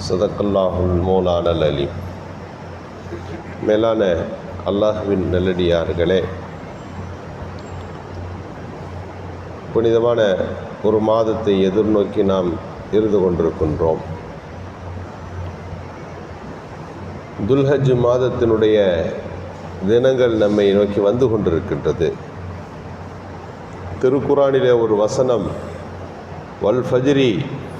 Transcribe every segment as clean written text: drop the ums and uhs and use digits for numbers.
சதக்கல்லாஹுல் மௌலானல் அலீம். மேலான அல்லாஹ்வின் நல்லடியார்களே, புனிதமான ஒரு மாதத்தை எதிர்நோக்கி நாம் இருந்து கொண்டிருக்கின்றோம். துல்ஹஜ் மாதத்தினுடைய தினங்கள் நம்மை நோக்கி வந்து கொண்டிருக்கின்றது. திருக்குரானிலே ஒரு வசனம், வல் ஃபஜ்ரி,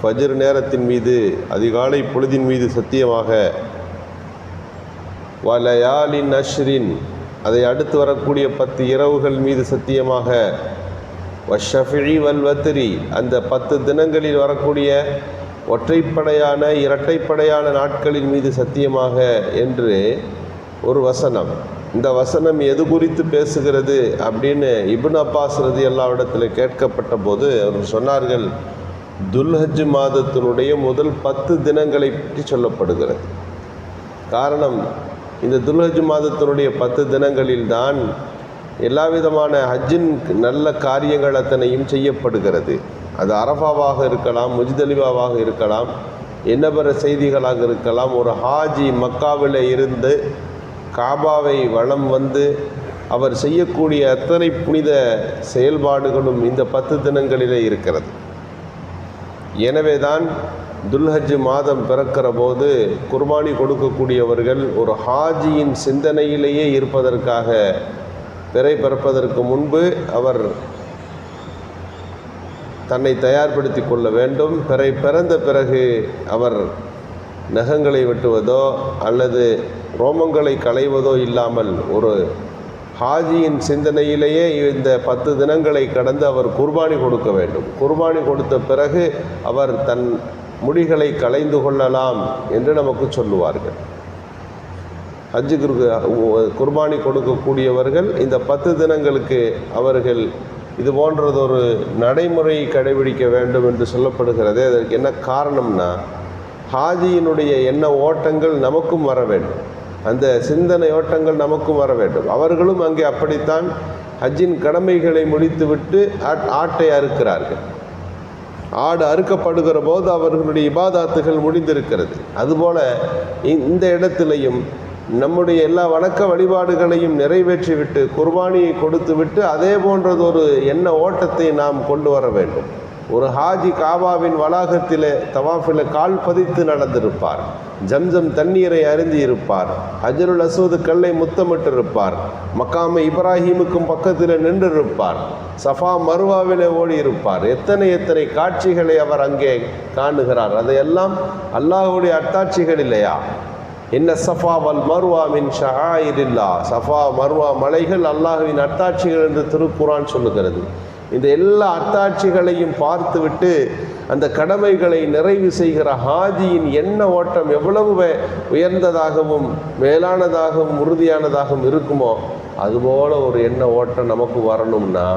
ஃபஜ்ர் நேரத்தின் மீது, அதிகாலை பொழுதின் மீது சத்தியமாக, வலயாலின் அஷ்ரின், அதை அடுத்து வரக்கூடிய 10 இரவுகள் மீது சத்தியமாக, வஷ்ஷஃபிஇ வல் வத்ரி, அந்த 10 தினங்களில் வரக்கூடிய ஒற்றைப்படையான இரட்டைப்படையான நாட்களின் மீது சத்தியமாக என்று ஒரு வசனம். இந்த வசனம் எது குறித்து பேசுகிறது அப்படின்னு இப்னு அப்பாஸ் ரலியல்லாஹு இடத்தில் கேட்கப்பட்ட போது அவர் சொன்னார்கள், துல்ஹஜ் மாதத்தினுடைய முதல் 10 தினங்களை பற்றி சொல்லப்படுகிறது. காரணம், இந்த துல்ஹஜ் மாதத்தினுடைய 10 தினங்களில் தான் எல்லா விதமான ஹஜ்ஜின் நல்ல காரியங்கள் அத்தனையும் செய்யப்படுகிறது. அது அரஃபாவாக இருக்கலாம், முஜ்தலிஃபாவாக இருக்கலாம், என்னபிற செய்திகளாக இருக்கலாம். ஒரு ஹாஜி மக்காவில் இருந்து காபாவை வலம் வந்து அவர் செய்யக்கூடிய அத்தனை புனித செயல்பாடுகளும் இந்த 10 தினங்களிலே இருக்கிறது. எனவே தான் துல்ஹஜ் மாதம் பிறக்கிற போது குர்பானி கொடுக்கக்கூடியவர்கள் ஒரு ஹாஜியின் சிந்தனையிலேயே இருப்பதற்காக, பிறை பிறப்பதற்கு முன்பு அவர் தன்னை தயார்படுத்தி கொள்ள வேண்டும். பிறை பிறந்த பிறகு அவர் நகங்களை வெட்டுவதோ அல்லது ரோமங்களை களைவதோ இல்லாமல் ஒரு ஹாஜியின் சிந்தனையிலேயே இந்த 10 தினங்களை கடந்து அவர் குர்பானி கொடுக்க வேண்டும். குர்பானி கொடுத்த பிறகு அவர் தன் முடிகளை களைந்து கொள்ளலாம் என்று நமக்கு சொல்லுவார்கள். ஹஜ்ஜுக்கு குர்பானி கொடுக்கக்கூடியவர்கள் இந்த 10 தினங்களுக்கு அவர்கள் இது போன்றதொரு நடைமுறை கடைபிடிக்க வேண்டும் என்று சொல்லப்படுகிறது. அதற்கு என்ன காரணம்னா, ஹாஜியினுடைய எண்ண ஓட்டங்கள் நமக்கும் வர வேண்டும், அந்த சிந்தனை ஓட்டங்கள் நமக்கும் வர வேண்டும். அவர்களும் அங்கே அப்படித்தான் ஹஜ்ஜின் கடமைகளை முடித்துவிட்டு ஆட்டை அறுக்கிறார்கள். ஆடு அறுக்கப்படுகிற போது அவர்களுடைய இபாதாத்துகள் முடிந்திருக்கிறது. அதுபோல இந்த இடத்திலையும் நம்முடைய எல்லா வணக்க வழிபாடுகளையும் நிறைவேற்றிவிட்டு குர்பானியை கொடுத்துவிட்டு அதே போன்றதொரு எண்ண ஓட்டத்தை நாம் கொண்டு வர வேண்டும். ஒரு ஹாஜி காபாவின் வளாகத்தில் தவாஃபில் கால் பதித்து நடந்திருப்பார், ஜம்ஜம் தண்ணீரை அருந்தி இருப்பார், ஹஜருல் அஸ்வது கல்லை முத்தமிட்டிருப்பார், மக்காம இப்ராஹீமுக்கும் பக்கத்தில் நின்றிருப்பார், சஃபா மருவாவிலே ஓடி இருப்பார். எத்தனை காட்சிகளை அவர் அங்கே காணுகிறார். அதையெல்லாம் அல்லாஹ்வுடைய அத்தாட்சிகள் இல்லையா? என்ன சஃபா வல் மர்வா மின் ஷஆயிரில்லா, சஃபா மர்வா மலைகள் அல்லாஹ்வின் அத்தாட்சிகள் என்று திருக்குரான் சொல்லுகிறது. இந்த எல்லா அத்தாட்சிகளையும் பார்த்துவிட்டு அந்த கடமைகளை நிறைவு செய்கிற ஹாஜியின் எண்ண ஓட்டம் எவ்வளவு உயர்ந்ததாகவும் மேலானதாகவும் உறுதியானதாகவும் இருக்குமோ அதுபோல் ஒரு எண்ண ஓட்டம் நமக்கு வரணும்னா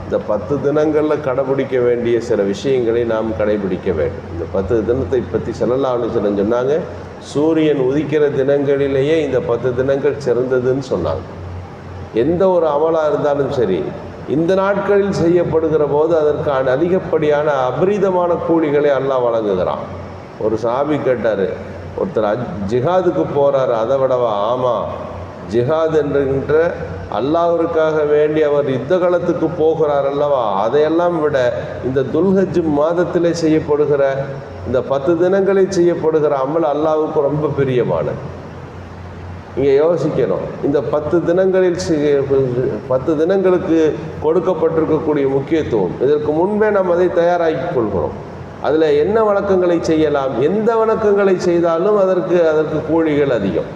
இந்த 10 தினங்களில் கடைபிடிக்க வேண்டிய சில விஷயங்களை நாம் கடைபிடிக்க வேண்டும். இந்த 10 தினத்தை பற்றி ஸல்லல்லாஹு அலைஹி வஸல்லம் சொன்னாங்க, சூரியன் உதிக்கிற தினங்களிலேயே இந்த 10 தினங்கள் சிறந்ததுன்னு சொன்னாங்க. எந்த ஒரு அமலாக இருந்தாலும் சரி, இந்த நாட்களில் செய்யப்படுகிற போது அதற்கான அதிகப்படியான அபரிதமான கூலிகளை அல்லாஹ் வழங்குகிறான். ஒரு சஹாபி கேட்டார், ஒருத்தர் ஜிஹாதுக்கு போகிறார், அதை விடவா? ஆமாம், ஜிஹாத் என்கின்ற அல்லாஹ்விற்காக வேண்டி அவர் யுத்த காலத்துக்கு போகிறார் அல்லவா, அதையெல்லாம் விட இந்த துல்ஹஜ் மாதத்திலே செய்யப்படுகிற இந்த 10 தினங்களில் செய்யப்படுகிற அமல் அல்லாஹ்வுக்கு ரொம்ப பிரியமானது. இங்கே யோசிக்கணும், இந்த 10 தினங்களில் 10 தினங்களுக்கு கொடுக்கப்பட்டிருக்கக்கூடிய முக்கியத்துவம். இதற்கு முன்பே நாம் அதை தயாராக்கி கொள்கிறோம். அதில் என்ன வணக்கங்களை செய்யலாம், எந்த வணக்கங்களை செய்தாலும் அதற்கு கூலிகள் அதிகம்.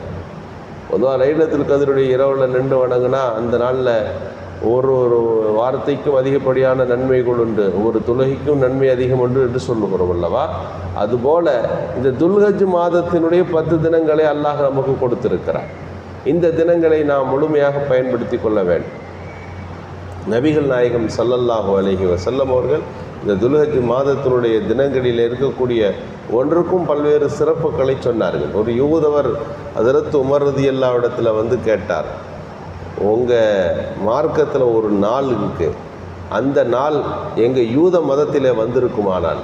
பொதுவாக லைலத்துல் கத்ருடைய இரவில் நின்று வணங்கினா அந்த நாளில் ஒரு வார்த்தைக்கும் அதிகப்படியான நன்மைகள் உண்டு, ஒரு தொழுகைக்கும் நன்மை அதிகம் உண்டு என்று சொல்லுகிறோம் அல்லவா? அதுபோல் இந்த துல்ஹஜ் மாதத்தினுடைய 10 தினங்களை அல்லாஹ் நமக்கு கொடுத்திருக்கிறார். இந்த தினங்களை நாம் முழுமையாக பயன்படுத்தி கொள்ள வேண்டும். நபிகள் நாயகம் ஸல்லல்லாஹு அலைஹி வஸல்லம் அவர்கள் இந்த துல்ஹஜ் மாதத்தினுடைய தினங்களில் இருக்கக்கூடிய ஒன்றுக்கும் பல்வேறு சிறப்புகளை சொன்னார்கள். ஒரு யூதவர் ஹஜ்ரத் உமர் ரலியல்லாஹு இடத்துல வந்து கேட்டார், உங்கள் மார்க்கத்தில் ஒரு நாள் இருக்குது, அந்த நாள் எங்கள் யூத மதத்திலே வந்திருக்குமானால்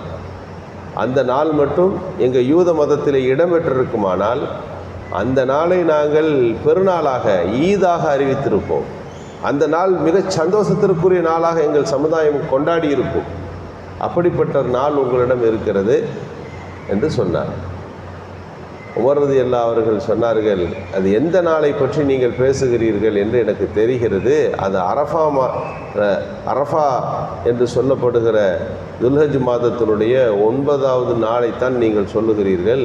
அந்த நாள் மட்டும் எங்கள் யூத மதத்தில் இடம்பெற்றிருக்குமானால் அந்த நாளை நாங்கள் பெருநாளாக ஈதாக அறிவித்திருப்போம். அந்த நாள் மிகச் சந்தோஷத்திற்குரிய நாளாக எங்கள் சமுதாயம் கொண்டாடி இருக்கும். அப்படிப்பட்ட ஒரு நாள் உங்களிடம் இருக்கிறது என்று சொன்னார். உமர் ரலியல்லாஹு அவர்கள் சொன்னார்கள், அது எந்த நாளை பற்றி நீங்கள் பேசுகிறீர்கள் என்று எனக்கு தெரிகிறது. அது அரஃபா என்று சொல்லப்படுகிற துல்ஹஜ் மாதத்தினுடைய 9வது நாளைத்தான் நீங்கள் சொல்லுகிறீர்கள்.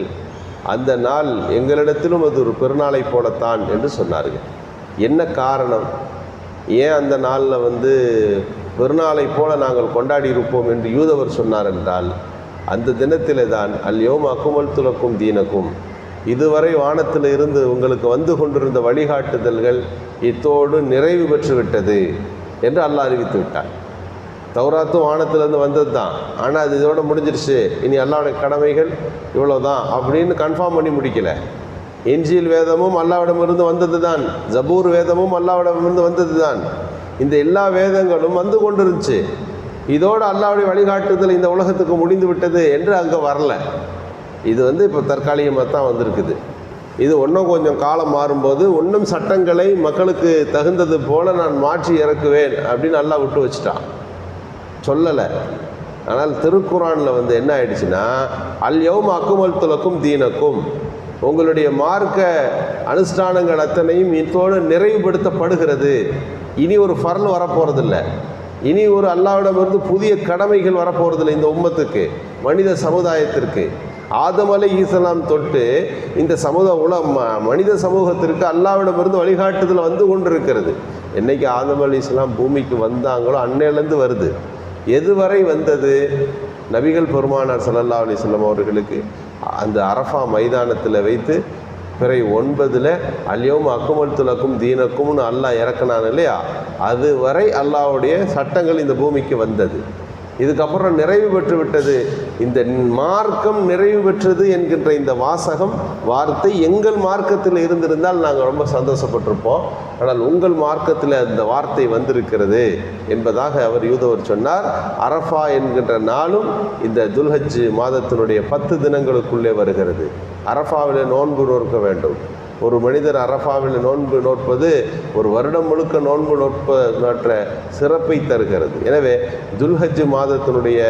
அந்த நாள் எங்களிடத்திலும் அது ஒரு பெருநாளை போலத்தான் என்று சொன்னார்கள். என்ன காரணம்? ஏன் அந்த நாளில் பெருநாளை போல நாங்கள் கொண்டாடி இருப்போம் என்று யூதவர் சொன்னார் என்றால், அந்த தினத்திலே தான் அல்யௌம அக்மல்து லக்கும் தீனக்கும், இதுவரை வானத்தில் இருந்து உங்களுக்கு வந்து கொண்டிருந்த வழிகாட்டுதல்கள் இத்தோடு நிறைவு பெற்றுவிட்டது என்று அல்லாஹ் அறிவித்து விட்டார். தௌராத்தும் வானத்திலேருந்து வந்தது தான், ஆனால் அது இதோட முடிஞ்சிருச்சு, இனி அல்லாஹ்வுடைய கடமைகள் இவ்வளோதான் அப்படின்னு கன்ஃபார்ம் பண்ணி முடிக்கலை. இன்ஜீல் வேதமும் அல்லாஹ்விடமிருந்து வந்தது தான், ஜபூர் வேதமும் அல்லாஹ்விடமிருந்து வந்தது தான். இந்த எல்லா வேதங்களும் வந்து கொண்டிருந்துச்சு. இதோடு அல்லாஹ்வுடைய வழிகாட்டுதல் இந்த உலகத்துக்கு முடிந்து விட்டது என்று அங்கே வரல. இது இப்போ தற்காலிகமாக தான் வந்திருக்குது. இது இன்னும் கொஞ்சம் காலம் மாறும்போது இன்னும் சட்டங்களை மக்களுக்கு தகுந்தது போல நான் மாற்றி இறக்குவேன் அப்படின்னு அல்லாஹ் விட்டு வச்சுட்டான், சொல்லலை. ஆனால் திருக்குரானில் என்ன ஆயிடுச்சுன்னா, அல்யௌம அக்மல்து லக்கும் தீனக்கும், உங்களுடைய மார்க்க அனுஷ்டானங்கள் அத்தனையும் இதோடு நிறைவுபடுத்தப்படுகிறது. இனி ஒரு ஃபர்ல் வரப்போகிறதில்லை, இனி ஒரு அல்லாஹ்விடமிருந்து புதிய கடமைகள் வரப்போகிறதில்லை. இந்த உம்மத்துக்கு, மனித சமுதாயத்திற்கு, ஆதம் அலைஹிஸ்ஸலாம் தொட்டு இந்த மனித சமூகத்திற்கு அல்லாஹ்விடமிருந்து வழிகாட்டுதல் வந்து கொண்டிருக்கிறது. என்னைக்கு ஆதம் அலைஹிஸ்ஸலாம் பூமிக்கு வந்தாங்களோ அன்னையிலேருந்து வருது. எதுவரை வந்தது? நபிகள் பெருமானார் ஸல்லல்லாஹு அலைஹி வஸல்லம் அவர்களுக்கு அந்த அரஃபா மைதானத்தில் வைத்து பிறை 9 அல்யௌம அக்மல்து லக்கும் தீனக்கும்னு அல்லாஹ் இறக்குனான் இல்லையா, அதுவரை அல்லாஹ்வுடைய சட்டங்கள் இந்த பூமிக்கு வந்தது. இதுக்கப்புறம் நிறைவு பெற்று விட்டது. இந்த மார்க்கம் நிறைவு பெற்றது என்கின்ற இந்த வார்த்தை எங்கள் மார்க்கத்தில் இருந்திருந்தால் நாங்கள் ரொம்ப சந்தோஷப்பட்டிருப்போம். ஆனால் உங்கள் மார்க்கத்தில் அந்த வார்த்தை வந்திருக்கிறது என்பதாக அவர் யூதவர் சொன்னார். அரஃபா என்கின்ற நாளும் இந்த துல்ஹஜ் மாதத்தினுடைய 10 தினங்களுக்குள்ளே வருகிறது. அரஃபாவில் நோன்பு நோக்க வேண்டும். ஒரு மனிதர் அரஃபாவில் நோன்பு நோற்பது ஒரு வருடம் முழுக்க நோன்பு நோற்ற சிறப்பை தருகிறது. எனவே துல்ஹஜ் மாதத்தினுடைய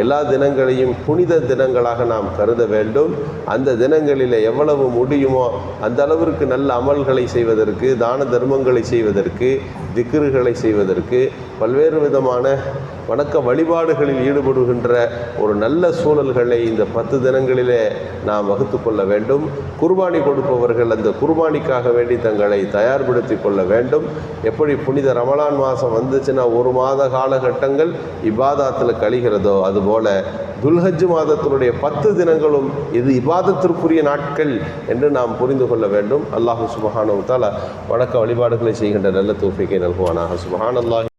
எல்லா தினங்களையும் புனித தினங்களாக நாம் கருத வேண்டும். அந்த தினங்களில் எவ்வளவு முடியுமோ அந்த அளவிற்கு நல்ல அமல்களை செய்வதற்கு, தான தர்மங்களை செய்வதற்கு, திக்ருகளை செய்வதற்கு, பல்வேறு விதமான வணக்க வழிபாடுகளில் ஈடுபடுகின்ற ஒரு நல்ல சூழல்களை இந்த 10 தினங்களிலே நாம் வகுத்து கொள்ள வேண்டும். குர்பானி கொடுப்பவர்கள் அந்த குர்பானிக்காக வேண்டி தங்களை தயார்படுத்தி கொள்ள வேண்டும். எப்படி புனித ரமலான் மாதம் வந்துச்சுன்னா 1 மாத காலகட்டங்கள் இபாதத்தில் கழிகிறதோ, அதுபோல துல்ஹஜ் மாதத்தினுடைய 10 தினங்களும் இது இபாதத்திற்குரிய நாட்கள் என்று நாம் புரிந்து கொள்ள வேண்டும். அல்லாஹு சுப்ஹானஹு வ தஆலா வணக்க வழிபாடுகளை செய்கின்ற நல்ல தௌஃபீக்கை நல்குவானாக. சுப்ஹானல்லாஹ்.